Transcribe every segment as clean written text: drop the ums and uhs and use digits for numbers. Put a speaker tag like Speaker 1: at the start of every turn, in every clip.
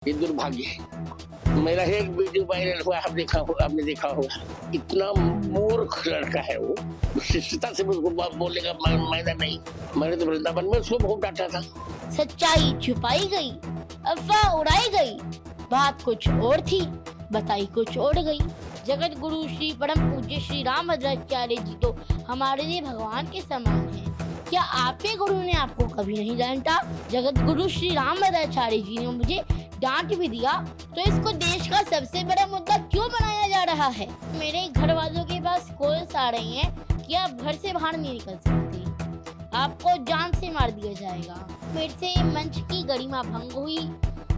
Speaker 1: ये दुर्भाग्य है। मेरा एक वीडियो वायरल हुआ, आपने देखा होगा। इतना मूर्ख लड़का है वो, शिष्टता से उसको बोलेगा मैंने नहीं। मैंने तो वृंदावन में उसको बहुत डांटा था।
Speaker 2: सच्चाई छुपाई गई, अफवाह उड़ाई गई, बात कुछ और थी, बताई कुछ और गई। जगत गुरु श्री परम पूज्य श्री रामभद्राचार्य जी तो हमारे लिए भगवान के समान हैं। क्या आपके गुरु ने आपको कभी नहीं डांटा? जगत गुरु श्री रामभद्राचार्य जी ने मुझे डांट भी दिया, तो इसको देश का सबसे बड़ा मुद्दा क्यों बनाया जा रहा है? मेरे घर वालों के पास कॉल्स आ रही हैं कि आप घर से बाहर नहीं निकल सकते, आपको जान से मार दिया जाएगा। मेरे से मंच की गरिमा भंग हुई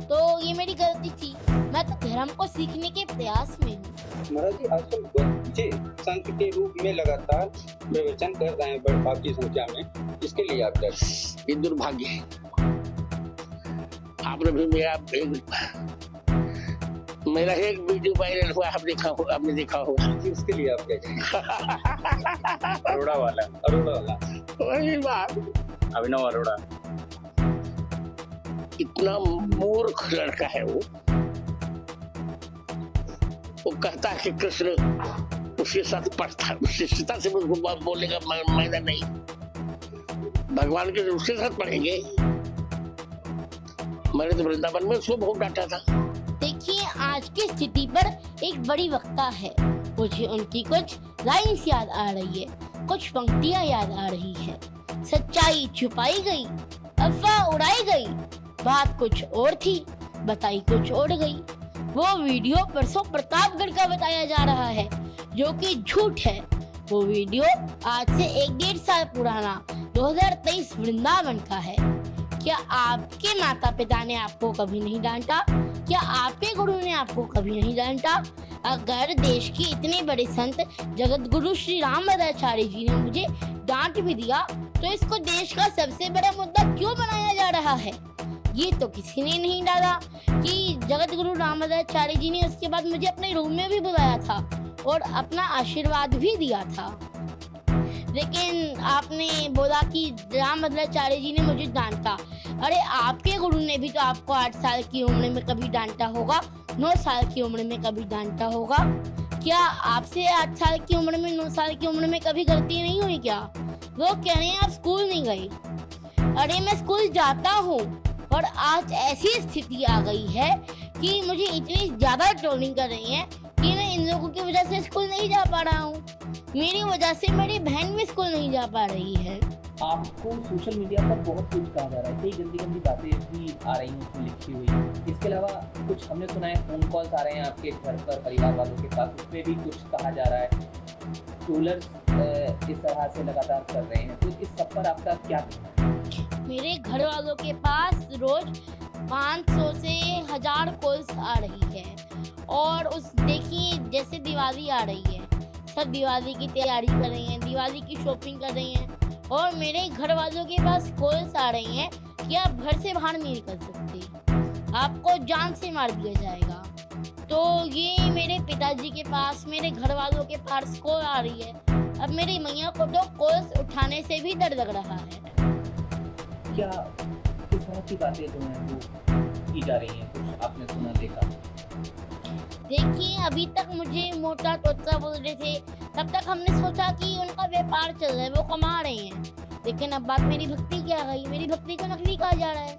Speaker 2: तो ये मेरी गलती थी। मैं तो धर्म को सीखने के प्रयास में हूँ।
Speaker 3: महाराज जी, आजकल बच्चे संत के रूप में लगातार प्रवचन कर रहे हैं काफी संख्या में, इसके लिए आप क्या?
Speaker 1: ये दुर्भाग्य है। आपने भी मेरा एक वीडियो वायरल हुआ, आपने देखा होगा।
Speaker 3: इसके लिए आप क्या? अरोड़ा वाला
Speaker 1: वही बात,
Speaker 3: अभिनव अरोड़ा।
Speaker 1: इतना मूर्ख लड़का है वो कहता है कि कृष्ण उसके साथ पढ़ता, शिष्टता से उसको बोलेगा मैंने नहीं। भगवान के उसके साथ पढ़ेंगे। मैंने तो वृंदावन में उसको बहुत डांटा था।
Speaker 2: देखिए, आज की स्थिति पर एक बड़ी वक्ता है। मुझे उनकी कुछ लाइन्स याद आ रही है, कुछ पंक्तियां याद आ रही है। सच्चाई छुपाई गई, अफवाह उड़ाई गई, बात कुछ और थी, बताई कुछ और गई। वो वीडियो परसों प्रतापगढ़ का बताया जा रहा है, जो कि झूठ है। वो वीडियो आज से 1-1.5 साल पुराना 2023 वृंदावन का है। क्या आपके माता पिता ने आपको कभी नहीं डांटा? क्या आपके गुरु ने आपको कभी नहीं डांटा? अगर देश के इतने बड़े संत जगत गुरु श्री रामभद्राचार्य जी ने मुझे डांट भी दिया, तो इसको देश का सबसे बड़ा मुद्दा क्यों बनाया जा रहा है? ये तो किसी ने नहीं डाला कि जगत गुरु रामभद्राचार्य जी ने उसके बाद मुझे अपने रूम में भी बुलाया था और अपना आशीर्वाद भी दिया था। लेकिन आपने बोला कि रामभद्राचार्य जी ने मुझे डांटा। अरे, आपके गुरु ने भी तो आपको 8 साल की उम्र में कभी डांटा होगा, 9 साल की उम्र में कभी डांटा होगा। क्या आपसे 8 साल की उम्र में, 9 साल की उम्र में कभी गलती नहीं हुई क्या? लोग कह रहे हैं आप स्कूल नहीं गए। अरे, मैं स्कूल जाता हूँ और आज ऐसी स्थिति आ गई है कि मुझे इतनी ज्यादा ट्रोलिंग कर रही है कि मैं इन लोगों की वजह से स्कूल नहीं जा पा रहा हूँ। मेरी वजह से मेरी बहन भी स्कूल नहीं जा पा रही है।
Speaker 4: आपको सोशल मीडिया पर बहुत कुछ कहा जा रहा है, कई गंदी गंदी बातें भी आ रही हैं उसमें लिखी हुई। इसके अलावा कुछ हमने सुना है फोन कॉल्स आ रहे हैं आपके घर पर परिवार वालों के साथ, उसमें भी कुछ कहा जा रहा है। ट्रोलर्स इस तरह से लगातार कर रहे हैं, तो इस सब पर आपका क्या कहना है?
Speaker 2: मेरे घर वालों के पास रोज 500 से 1000 कॉल्स आ रही है। और देखिए, जैसे दिवाली आ रही है, सब दिवाली की तैयारी कर रही हैं, दिवाली की शॉपिंग कर रही हैं, और मेरे घर वालों के पास कॉल्स आ रही हैं कि आप घर से बाहर नहीं निकल सकते, आपको जान से मार दिया जाएगा। तो ये मेरे पिताजी के पास, मेरे घर वालों के पास कॉल आ रही है। अब मेरी मैया को तो कॉल्स उठाने से भी डर लग रहा है।
Speaker 4: क्या किस तरह की बातें जो हैं वो की जा रही हैं, कुछ आपने सुना देखा?
Speaker 2: देखिए, अभी तक मुझे मोटा टोचा बोल रहे थे, तब तक हमने सोचा कि उनका व्यापार चल रहा है, वो कमा रहे हैं। लेकिन अब बात मेरी भक्ति की आ गई, मेरी भक्ति को नकली कहा जा रहा है।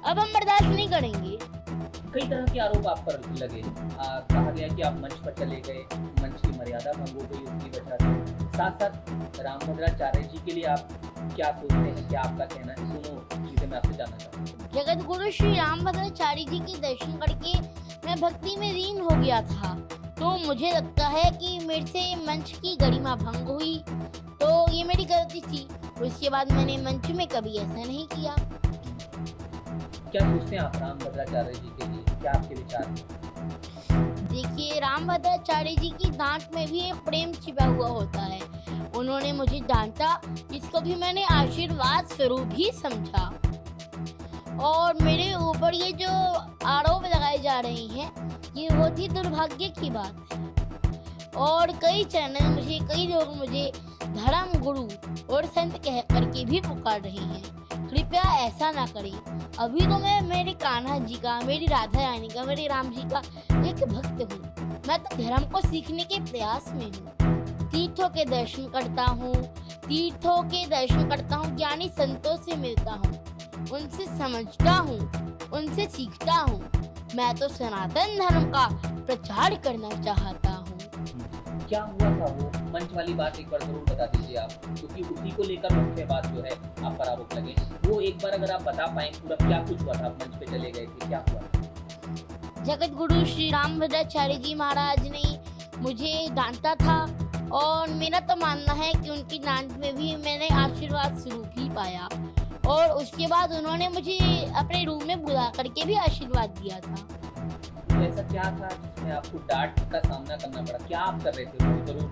Speaker 2: अब हम बर्दाश्त नहीं करेंगे।
Speaker 4: कई तरह के आरोप आप पर लगे। कहा गया कि आप मंच पर चले गए, मंच की मर्यादा भंग हो गई उसकी वजह से। साथ साथ रामभद्राचार्य जी के लिए आप क्या सोचते हैं, क्या आपका कहना है? दोनों चीजें मैं आपसे जानना चाहता हूँ।
Speaker 2: जगत गुरु श्री रामभद्राचार्य जी के दर्शन करके मैं भक्ति में लीन हो गया था, तो मुझे लगता है कि मेरे से मंच की गरिमा भंग हुई, तो ये मेरी गलती थी। उसके बाद मैंने मंच में कभी ऐसा नहीं किया।
Speaker 4: क्या सोचते हैं आप रामभद्राचार्य जी के लिए, क्या आपके विचार हैं?
Speaker 2: देखिए, रामभद्राचार्य जी की डांट में भी एक प्रेम छिपा हुआ होता है। उन्होंने मुझे डांटा, जिसको भी मैंने आशीर्वाद स्वरूप ही समझा। और मेरे ऊपर ये जो आरोप लगाए जा रहे हैं, ये बहुत ही दुर्भाग्य की बात है। और कई चैनल कई लोग मुझे धर्म गुरु और संत कह करके भी पुकार रहे हैं। कृपया ऐसा ना करें। अभी तो मैं मेरे कान्हा जी का, मेरी राधा रानी का, मेरे राम जी का एक भक्त हूँ। मैं तो धर्म को सीखने के प्रयास में हूँ। तीर्थों के दर्शन करता हूँ, ज्ञानी संतों से मिलता हूँ, उनसे समझता हूँ, उनसे सीखता हूँ। मैं तो सनातन धर्म का प्रचार करना चाहता हूँ।
Speaker 4: क्या हुआ था वो मंच वाली बात एक बार जरूर बता दीजिए आप, क्योंकि उसी को लेकर मुख्य बात जो है आप पर आरोप लगे, वो एक बार अगर आप बता पाएं पूरा क्या कुछ हुआ था। आप मंच पे चले गए थे, क्या हुआ?
Speaker 2: जगत गुरु श्री रामभद्राचार्य जी महाराज ने मुझे डांटा था और मेरा तो मानना है कि उनकी डांट में भी मैंने आशीर्वाद स्वरूप ही पाया। और उसके बाद उन्होंने मुझे अपने रूम में बुला करके भी आशीर्वाद दिया था।
Speaker 4: तो ऐसा क्या था जिसमें आपको डांट का सामना करना पड़ा? क्या आप कर रहे थे वो जरूर